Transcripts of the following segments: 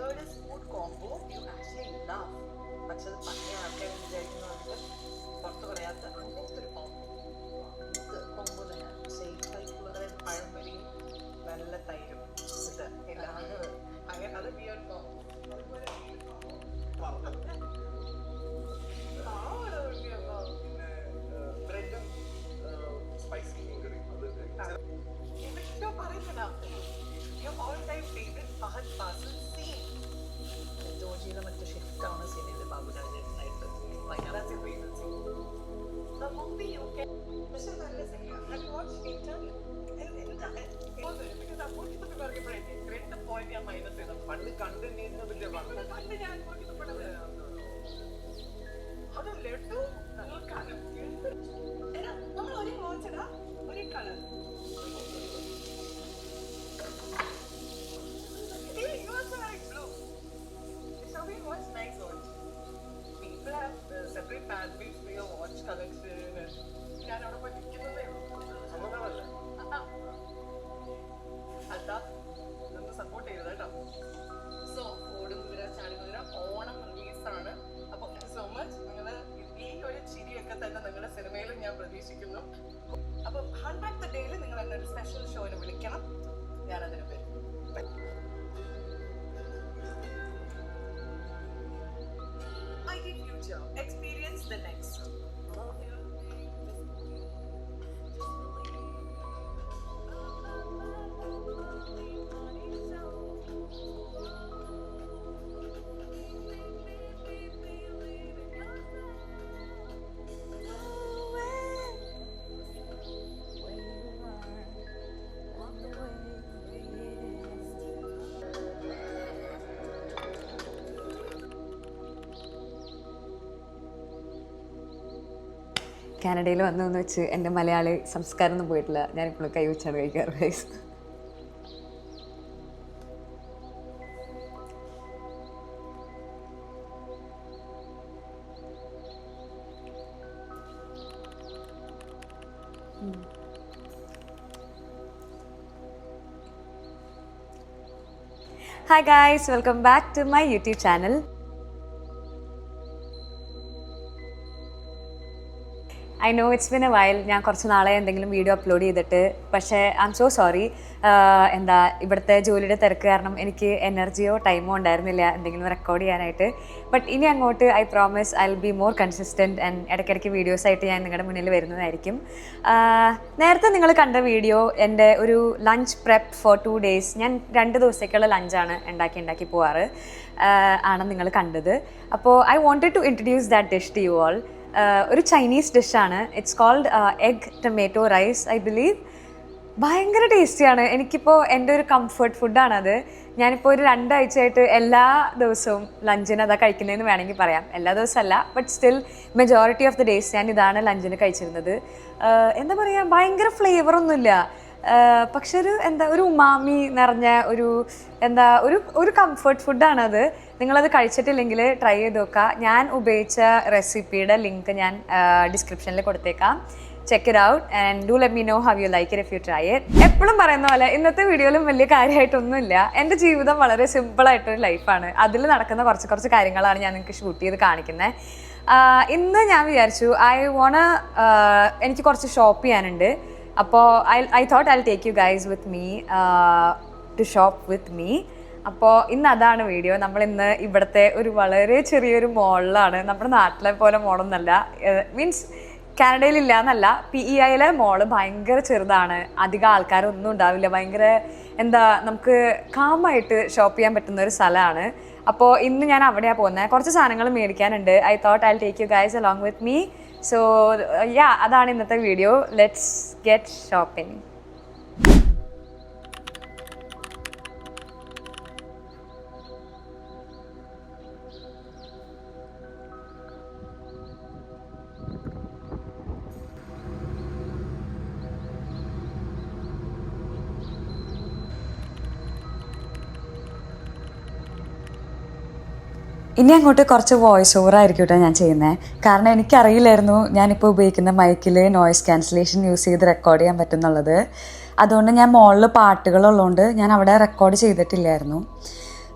weirdest food combo you actually love? പക്ഷെ അത് പറഞ്ഞ ആൾക്കാർ വിചാരിക്കുന്നത് പുറത്ത് പറയാത്ത അങ്ങനത്തെ ഒരു കോംബോ. ഇത് കോംബോ തന്നെയാണ് സേഫ് ആയിട്ടുള്ള, അതായത് പഴംപൊരിയും നല്ല തൈരും ഇത് എല്ലാം അങ്ങനെ. അത് വിയർഡ് കോംബോ. ബ്രെഡും സ്പൈസി മീൻ കറി എന്തൊക്കെയോ പറയുന്നതാ. Your all-time favorite Fahad Fasil scene? ജോജിയുടെ മറ്റു ഷിഫ്റ്റാണ് സീനിൽ ബാബുരാജേട്ടനായിട്ട്. That's your favorite scene. The movie you can. പക്ഷെ നല്ല cinema. Have you watched Intern? Because ആ പോയിട്ട് പറഞ്ഞപ്പോഴേക്ക് 2 പോയിന്റ് ഞാൻ മൈനസ് ചെയ്തു. പണ്ട് കണ്ടിരുന്ന വലിയ പണ്ട് ഞാൻ പോയിട്ടത് അത് ലഡു നമ്മൾ ഒരേ വാച്ചടാ, ഒരേ colour. You also like blue. So we watch nice watch. People have separate fan page for your watch collection. ഞാൻ അവിടെ പഠിക്കുന്നതേ സമ്മതമല്ല. അതാ നമ്മൾ സപ്പോർട്ട് ചെയ്തത് കേട്ടോ. സോ ഓടുകുതിര ചാടുകുതിര ഓണം റിലീസാണ്. അപ്പോൾ സോ മച്ച് നിങ്ങൾ ഈ ഒരു ചിരിയൊക്കെ തന്നെ നിങ്ങളുടെ സിനിമയിലും ഞാൻ പ്രതീക്ഷിക്കുന്നു. അപ്പം 100th ഡേയിൽ നിങ്ങൾ എന്നെ ഒരു സ്പെഷ്യൽ ഷോയിൽ വിളിക്കണം, ഞാനതിന് വരും. IT Future. Experience the next. കാനഡയിൽ വന്നതെന്ന് വെച്ച് എൻ്റെ മലയാളി സംസ്കാരം ഒന്നും പോയിട്ടില്ല. ഞാനിപ്പോഴും കൈ വെച്ചാണ് കഴിക്കാറ് guys. Hi guys, welcome back to my YouTube channel. I know it's been a while. ഞാൻ കുറച്ച് നാളെ എന്തെങ്കിലും വീഡിയോ അപ്ലോഡ് ചെയ്തിട്ട്. പക്ഷേ ഐ എം സോ സോറി. എന്താ ഇവിടുത്തെ ജോലിയുടെ തിരക്ക് കാരണം എനിക്ക് എനർജിയോ ടൈമോ ഉണ്ടായിരുന്നില്ല എന്തെങ്കിലും റെക്കോർഡ് ചെയ്യാനായിട്ട്. ബട്ട് ഇനി അങ്ങോട്ട് I promise I will be more consistent and ഇടയ്ക്കിടയ്ക്ക് വീഡിയോസായിട്ട് ഞാൻ നിങ്ങളുടെ മുന്നിൽ വരുന്നതായിരിക്കും. നേരത്തെ നിങ്ങൾ കണ്ട വീഡിയോ എൻ്റെ ഒരു ലഞ്ച് പ്രെപ്പ് ഫോർ 2 days. ഞാൻ 2 ദിവസത്തേക്കുള്ള ലഞ്ചാണ് ഉണ്ടാക്കി പോവാറ് ആണ് നിങ്ങൾ കണ്ടത്. അപ്പോൾ I wanted to introduce that dish to you all. ഒരു ചൈനീസ് ഡിഷാണ്. It's called egg tomato rice I believe. ഭയങ്കര ടേസ്റ്റിയാണ്. എനിക്കിപ്പോൾ എൻ്റെ ഒരു കംഫർട്ട് ഫുഡാണത്. ഞാനിപ്പോൾ ഒരു 2 ആഴ്ചയായിട്ട് എല്ലാ ദിവസവും ലഞ്ചിന് അതാ കഴിക്കുന്നതെന്ന് വേണമെങ്കിൽ പറയാം. എല്ലാ ദിവസമല്ല, but still majority of the days ഞാൻ ഇതാണ് ലഞ്ചിന് കഴിച്ചിരുന്നത്. എന്താ പറയുക, ഭയങ്കര ഫ്ലേവറൊന്നുമില്ല. പക്ഷെ ഒരു ഉമാമി നിറഞ്ഞ ഒരു കംഫർട്ട് ഫുഡാണത്. നിങ്ങളത് കഴിച്ചിട്ടില്ലെങ്കിൽ ട്രൈ ചെയ്ത് നോക്കുക. ഞാൻ ഉപയോഗിച്ച റെസിപ്പിയുടെ ലിങ്ക് ഞാൻ ഡിസ്ക്രിപ്ഷനിൽ കൊടുത്തേക്കാം. Check it out and do let me know how you like it if you try it. എപ്പോഴും പറയുന്ന പോലെ ഇന്നത്തെ വീഡിയോയിലും വലിയ കാര്യമായിട്ടൊന്നുമില്ല. എൻ്റെ ജീവിതം വളരെ സിമ്പിളായിട്ടൊരു ലൈഫാണ്. അതിൽ നടക്കുന്ന കുറച്ച് കാര്യങ്ങളാണ് ഞാൻ നിങ്ങൾക്ക് ഷൂട്ട് ചെയ്ത് കാണിക്കുന്നത്. ഇന്ന് ഞാൻ വിചാരിച്ചു എനിക്ക് കുറച്ച് ഷോപ്പ് ചെയ്യാനുണ്ട്. അപ്പോൾ I thought I take you guys with me to shop with me. അപ്പോൾ ഇന്ന് അതാണ് വീഡിയോ. നമ്മളിന്ന് ഇവിടുത്തെ ഒരു വളരെ ചെറിയൊരു മോളിലാണ്. നമ്മുടെ നാട്ടിലെ പോലെ മോളൊന്നല്ല, മീൻസ് കാനഡയിലില്ല എന്നല്ല, PEIയിലെ മോള് ഭയങ്കര ചെറുതാണ്. അധികം ആൾക്കാരൊന്നും ഉണ്ടാവില്ല. ഭയങ്കര നമുക്ക് കാമായിട്ട് ഷോപ്പ് ചെയ്യാൻ പറ്റുന്ന ഒരു സ്ഥലമാണ്. അപ്പോൾ ഇന്ന് ഞാൻ അവിടെയാണ് പോകുന്നത്. കുറച്ച് സാധനങ്ങൾ മേടിക്കാനുണ്ട്. I thought I take you guys along with me. So അതാണ് ഇന്നത്തെ വീഡിയോ. Let's get shopping. ഇനി അങ്ങോട്ട് കുറച്ച് വോയിസ് ഓവർ ആയിരിക്കും കേട്ടോ ഞാൻ ചെയ്യുന്നത്. കാരണം എനിക്കറിയില്ലായിരുന്നു ഞാനിപ്പോൾ ഉപയോഗിക്കുന്ന മൈക്കിൽ നോയിസ് ക്യാൻസലേഷൻ യൂസ് ചെയ്ത് റെക്കോർഡ് ചെയ്യാൻ പറ്റുന്നുള്ളത്. അതുകൊണ്ട് ഞാൻ മോളിൽ പാട്ടുകളുള്ളതുകൊണ്ട് ഞാൻ അവിടെ റെക്കോർഡ് ചെയ്തിട്ടില്ലായിരുന്നു.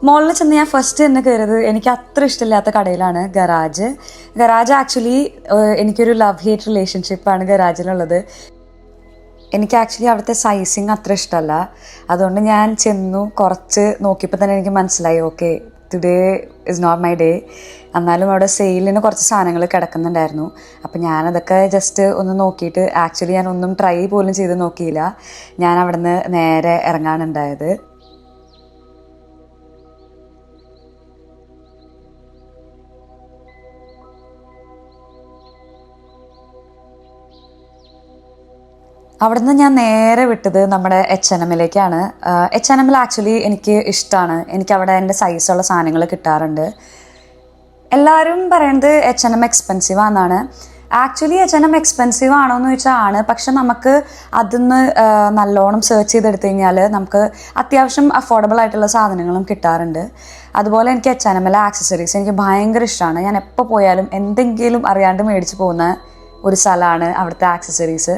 മോളിൽ ചെന്ന് ഞാൻ ഫസ്റ്റ് തന്നെ കയറിയത് എനിക്ക് അത്ര ഇഷ്ടമില്ലാത്ത കടയിലാണ് ഗരാജ്. ഗരാജ് ആക്ച്വലി എനിക്കൊരു ലവ് ഹേറ്റ് റിലേഷൻഷിപ്പാണ് ഗരാജിലുള്ളത്. എനിക്ക് ആക്ച്വലി അവിടുത്തെ സൈസിങ് അത്ര ഇഷ്ടമല്ല. അതുകൊണ്ട് ഞാൻ ചെന്നു, കുറച്ച് നോക്കിയപ്പോൾ തന്നെ എനിക്ക് മനസ്സിലായി okay today is not my day. എന്നാലും അവിടെ സെയിലിന് കുറച്ച് സാധനങ്ങൾ കിടക്കുന്നുണ്ടായിരുന്നു. അപ്പം ഞാനതൊക്കെ ജസ്റ്റ് ഒന്ന് നോക്കിയിട്ട് ആക്ച്വലി ഞാൻ ഒന്നും ട്രൈ പോലും ചെയ്ത് നോക്കിയില്ല. ഞാൻ അവിടെ നിന്ന് നേരെ ഇറങ്ങാനുണ്ടായത്. അവിടുന്ന് ഞാൻ നേരെ വിട്ടത് നമ്മുടെ H&Mലേക്കാണ്. H&Mൽ ആക്ച്വലി എനിക്ക് ഇഷ്ടമാണ്. എനിക്കവിടെ എൻ്റെ സൈസുള്ള സാധനങ്ങൾ കിട്ടാറുണ്ട്. എല്ലാവരും പറയുന്നത് H&M എക്സ്പെൻസീവ് ആണെന്നാണ്. ആക്ച്വലി H&M എക്സ്പെൻസീവ് ആണോ എന്ന് ചോദിച്ചാൽ ആണ്. പക്ഷെ നമുക്ക് അതിന്ന് നല്ലോണം സെർച്ച് ചെയ്തെടുത്തു കഴിഞ്ഞാൽ നമുക്ക് അത്യാവശ്യം അഫോർഡബിൾ ആയിട്ടുള്ള സാധനങ്ങളും കിട്ടാറുണ്ട്. അതുപോലെ എനിക്ക് H&Mലെ ആക്സസറീസ് എനിക്ക് ഭയങ്കര ഇഷ്ടമാണ്. ഞാൻ എപ്പോൾ പോയാലും എന്തെങ്കിലും അറിയാണ്ട് മേടിച്ച് പോകുന്ന ഒരു സ്ഥലമാണ് അവിടുത്തെ ആക്സസറീസ്.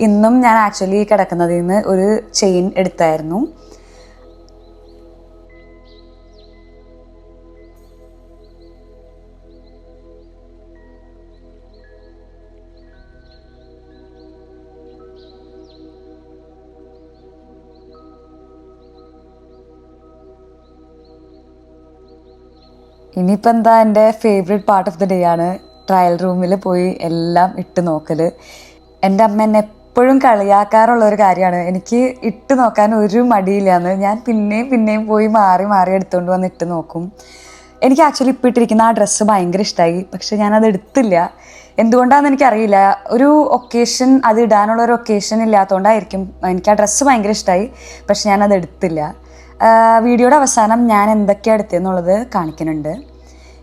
ഇന്നും ഞാൻ ആക്ച്വലി കിടക്കുന്നതിൽ നിന്ന് ഒരു ചെയിൻ എടുത്തായിരുന്നു. ഇനിയിപ്പോൾ എന്താ, എൻ്റെ favourite part of the day ആണ് ട്രയൽ റൂമിൽ പോയി എല്ലാം ഇട്ട് നോക്കൽ. എൻ്റെ അമ്മ എന്നെ എപ്പോഴും കളിയാക്കാറുള്ള ഒരു കാര്യമാണ് എനിക്ക് ഇട്ട് നോക്കാൻ ഒരു മടിയില്ലാന്ന്. ഞാൻ പിന്നെയും പോയി മാറി എടുത്തുകൊണ്ട് വന്ന് ഇട്ട് നോക്കും. എനിക്ക് ആക്ച്വലി ഇപ്പോൾ ഇട്ടിരിക്കുന്ന ആ ഡ്രസ്സ് ഭയങ്കര ഇഷ്ടമായി. പക്ഷെ ഞാനത് എടുത്തില്ല. എന്തുകൊണ്ടാണെന്ന് എനിക്കറിയില്ല. ഒരു ഒക്കേഷൻ, അത് ഇടാനുള്ള ഒരു ഒക്കേഷൻ ഇല്ലാത്തതുകൊണ്ടായിരിക്കും. എനിക്ക് ആ ഡ്രസ്സ് ഭയങ്കര ഇഷ്ടമായി, പക്ഷെ ഞാനത് എടുത്തില്ല. വീഡിയോയുടെ അവസാനം ഞാൻ എന്തൊക്കെയാണ് എടുത്തതെന്നുള്ളത് കാണിക്കുന്നുണ്ട്.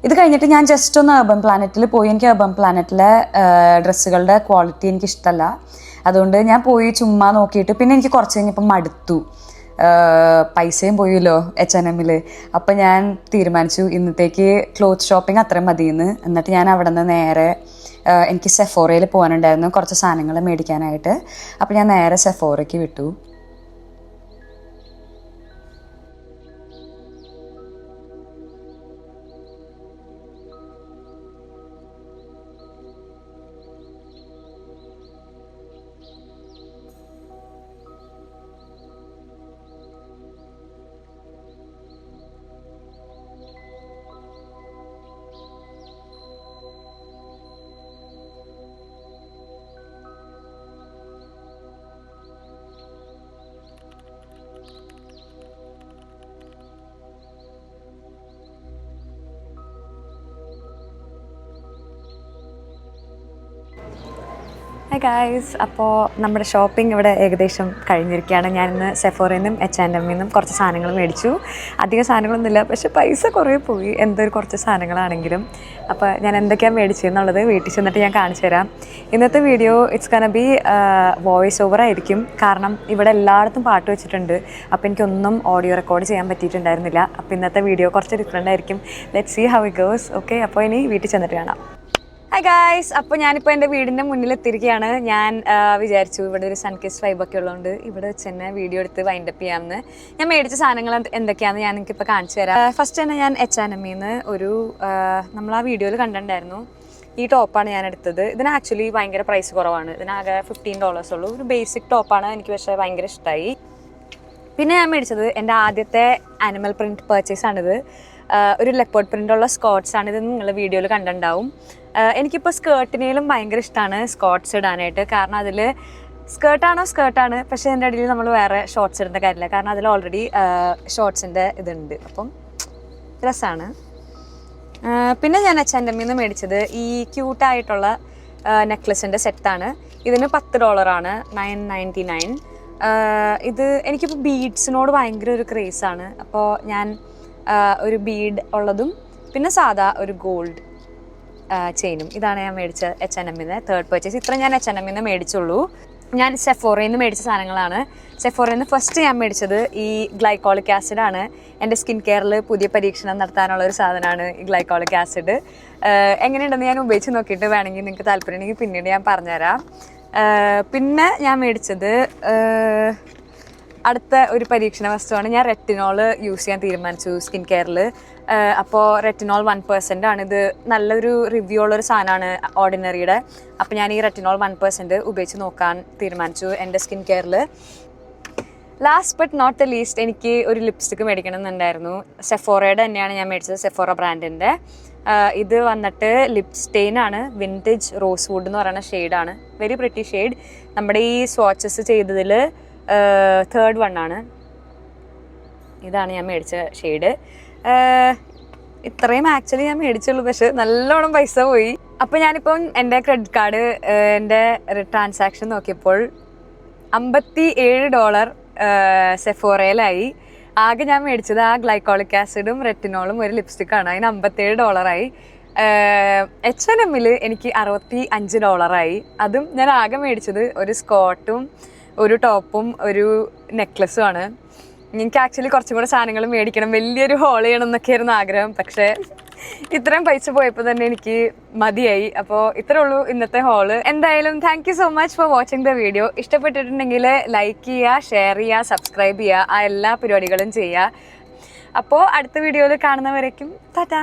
ഇത് കഴിഞ്ഞിട്ട് ഞാൻ ജസ്റ്റ് ഒന്ന് അർബൻ പ്ലാനറ്റിൽ പോയി. എനിക്ക് അർബൻ പ്ലാനറ്റിലെ ഡ്രസ്സുകളുടെ ക്വാളിറ്റി എനിക്കിഷ്ടമല്ല. അതുകൊണ്ട് ഞാൻ പോയി ചുമ്മാ നോക്കിയിട്ട് പിന്നെ എനിക്ക് കുറച്ച് കഴിഞ്ഞപ്പോൾ മടുത്തു. പൈസയും പോയല്ലോ H&Mൽ. അപ്പം ഞാൻ തീരുമാനിച്ചു ഇന്നത്തേക്ക് ക്ലോത്ത് ഷോപ്പിംഗ് അത്രയും മതിയെന്ന്. എന്നിട്ട് ഞാൻ അവിടെ നിന്ന് നേരെ എനിക്ക് സെഫോറയിൽ പോകാനുണ്ടായിരുന്നു കുറച്ച് സാധനങ്ങൾ മേടിക്കാനായിട്ട്. അപ്പം ഞാൻ നേരെ സെഫോറയ്ക്ക് വിട്ടു. ഹായ് ഗായ്സ്, അപ്പോൾ നമ്മുടെ ഷോപ്പിംഗ് ഇവിടെ ഏകദേശം കഴിഞ്ഞിരിക്കുകയാണ്. ഞാനിന്ന് സെഫോറയിൽ നിന്നും H&Mൽ നിന്നും കുറച്ച് സാധനങ്ങൾ മേടിച്ചു. അധികം സാധനങ്ങളൊന്നുമില്ല, പക്ഷേ പൈസ കുറേ പോയി, എന്തൊരു കുറച്ച് സാധനങ്ങളാണെങ്കിലും. അപ്പോൾ ഞാൻ എന്തൊക്കെയാണ് മേടിച്ചതെന്നുള്ളത് വീട്ടിൽ ചെന്നിട്ട് ഞാൻ കാണിച്ചു തരാം. ഇന്നത്തെ video it's gonna B voice over ആയിരിക്കും. കാരണം ഇവിടെ എല്ലായിടത്തും പാട്ട് വെച്ചിട്ടുണ്ട്. അപ്പോൾ എനിക്കൊന്നും ഓഡിയോ റെക്കോർഡ് ചെയ്യാൻ പറ്റിയിട്ടുണ്ടായിരുന്നില്ല. അപ്പോൾ ഇന്നത്തെ വീഡിയോ കുറച്ച് ഡിഫറെൻ്റ് ആയിരിക്കും. Let's see how it goes. Okay, അപ്പോൾ ഇനി വീട്ടിൽ ചെന്നിട്ട് കാണാം. ഹായ് ഗായ്സ്, അപ്പോൾ ഞാനിപ്പോൾ എൻ്റെ വീടിൻ്റെ മുന്നിൽ എത്തിയിരിക്കുകയാണ്. ഞാൻ വിചാരിച്ചു ഇവിടെ ഒരു സൺകിസ് വൈബൊക്കെ ഉള്ളതുകൊണ്ട് ഇവിടെ വെച്ച് തന്നെ വീഡിയോ എടുത്ത് വൈൻഡപ്പ് ചെയ്യാമെന്ന്. ഞാൻ മേടിച്ച സാധനങ്ങൾ എന്തൊക്കെയാണെന്ന് ഞാൻ എനിക്കിപ്പോൾ കാണിച്ചു തരാം. ഫസ്റ്റ് തന്നെ ഞാൻ H&Mൽ നിന്ന് ഒരു നമ്മൾ ആ വീഡിയോയിൽ കണ്ടിട്ടുണ്ടായിരുന്നു, ഈ ടോപ്പാണ് ഞാൻ എടുത്തത്. ഇതിന് ആക്ച്വലി ഭയങ്കര പ്രൈസ് കുറവാണ്. ഇതിനാകെ $15 ഉള്ളൂ. ഒരു ബേസിക് ടോപ്പാണ്, എനിക്ക് പക്ഷേ ഭയങ്കര ഇഷ്ടമായി. പിന്നെ ഞാൻ മേടിച്ചത് എൻ്റെ ആദ്യത്തെ ആനിമൽ പ്രിൻറ്റ് പർച്ചേസാണിത്. ഒരു ലെപ്പേർഡ് പ്രിൻ്റുള്ള സ്കോട്ട്സാണ്. ഇത് നിങ്ങൾ വീഡിയോയിൽ കണ്ടിട്ടുണ്ടാവും. എനിക്കിപ്പോൾ സ്കേർട്ടിനേലും ഭയങ്കര ഇഷ്ടമാണ് സ്കോട്ട്സ് ഇടാനായിട്ട്. കാരണം അതിൽ സ്കേർട്ടാണ്, പക്ഷേ അതിൻ്റെ ഇടയിൽ നമ്മൾ വേറെ ഷോർട്ട്സ് ഇടേണ്ട കാര്യമില്ല. കാരണം അതിൽ ഓൾറെഡി ഷോർട്ട്സിൻ്റെ ഇതുണ്ട്, അപ്പം രസമാണ്. പിന്നെ ഞാൻ H&Mൽ നിന്ന് മേടിച്ചത് ഈ ക്യൂട്ടായിട്ടുള്ള നെക്ലസിൻ്റെ സെറ്റാണ്. ഇതിന് $10, $9.99. ഇത് എനിക്കിപ്പോൾ ബീഡ്സിനോട് ഭയങ്കര ഒരു ക്രേസാണ്. അപ്പോൾ ഞാൻ ഒരു ബീഡ് ഉള്ളതും പിന്നെ സാധാ ഒരു ഗോൾഡ് ചെയിനും, ഇതാണ് ഞാൻ മേടിച്ച H&Mൽ നിന്ന് തേർഡ് പർച്ചേസ്. ഇത്ര ഞാൻ H&Mൽ നിന്ന് മേടിച്ചുള്ളൂ. ഞാൻ സെഫോറയിൽ നിന്ന് മേടിച്ച സാധനങ്ങളാണ്. സെഫോറയിൽ നിന്ന് ഫസ്റ്റ് ഞാൻ മേടിച്ചത് ഈ ഗ്ലൈക്കോളിക് ആസിഡാണ്. എൻ്റെ സ്കിൻ കെയറിൽ പുതിയ പരീക്ഷണം നടത്താനുള്ള ഒരു സാധനമാണ് ഈ ഗ്ലൈക്കോളിക് ആസിഡ്. എങ്ങനെയുണ്ടെന്ന് ഞാൻ ഉപയോഗിച്ച് നോക്കിയിട്ട് വേണമെങ്കിൽ നിങ്ങൾക്ക് താല്പര്യമുണ്ടെങ്കിൽ പിന്നീട് ഞാൻ പറഞ്ഞുതരാം. പിന്നെ ഞാൻ മേടിച്ചത് അടുത്ത ഒരു പരീക്ഷണ വസ്തുവാണ്. ഞാൻ റെറ്റിനോൾ യൂസ് ചെയ്യാൻ തീരുമാനിച്ചു സ്കിൻ കെയറിൽ. അപ്പോൾ റെറ്റിനോൾ 1% ആണ്. ഇത് നല്ലൊരു റിവ്യൂ ഉള്ളൊരു സാധനമാണ് ഓർഡിനറിയുടെ. അപ്പോൾ ഞാൻ ഈ റെറ്റിനോൾ 1% ഉപയോഗിച്ച് നോക്കാൻ തീരുമാനിച്ചു എൻ്റെ സ്കിൻ കെയറിൽ. Last but not the least എനിക്ക് ഒരു ലിപ്സ്റ്റിക്ക് മേടിക്കണം എന്നുണ്ടായിരുന്നു. സെഫോറയുടെ തന്നെയാണ് ഞാൻ മേടിച്ചത്, സെഫോറ ബ്രാൻഡിൻ്റെ. ഇത് വന്നിട്ട് ലിപ് സ്റ്റെയിൻ ആണ്, വിൻറ്റേജ് റോസ് വുഡ് എന്ന് പറയുന്ന ഷെയ്ഡാണ്. Very pretty shade. നമ്മുടെ ഈ സ്വാച്ചസ് ചെയ്തതിൽ 3rd വൺ ആണ്. ഇതാണ് ഞാൻ മേടിച്ച ഷെയ്ഡ്. ഇത്രയും ആക്ച്വലി ഞാൻ മേടിച്ചുള്ളൂ, പക്ഷെ നല്ലോണം പൈസ പോയി. അപ്പോൾ ഞാനിപ്പം എൻ്റെ ക്രെഡിറ്റ് കാർഡ് എൻ്റെ ട്രാൻസാക്ഷൻ നോക്കിയപ്പോൾ $57 സെഫോറയിലായി. ആകെ ഞാൻ മേടിച്ചത് ആ ഗ്ലൈക്കോളിക് ആസിഡും റെറ്റിനോളും ഒരു ലിപ്സ്റ്റിക്കാണ്. അതിന് $57 H&Mൽ എനിക്ക് $65. അതും ഞാൻ ആകെ മേടിച്ചത് ഒരു സ്കേർട്ടും ഒരു ടോപ്പും ഒരു നെക്ലസും ആണ്. എനിക്ക് ആക്ച്വലി കുറച്ചും കൂടെ സാധനങ്ങൾ മേടിക്കണം, വലിയൊരു ഹോൾ ചെയ്യണം എന്നൊക്കെയായിരുന്നു ആഗ്രഹം. പക്ഷേ ഇത്രയും പൈസ പോയപ്പോൾ തന്നെ എനിക്ക് മതിയായി. അപ്പോൾ ഇത്രേ ഉള്ളൂ ഇന്നത്തെ ഹോള്. എന്തായാലും thank you so much for watching the video. ഇഷ്ടപ്പെട്ടിട്ടുണ്ടെങ്കിൽ ലൈക്ക് ചെയ്യുക, ഷെയർ ചെയ്യുക, സബ്സ്ക്രൈബ് ചെയ്യുക, ആ എല്ലാ പരിപാടികളും ചെയ്യുക. അപ്പോൾ അടുത്ത വീഡിയോയിൽ കാണുന്നവരേക്കും ടാറ്റാ.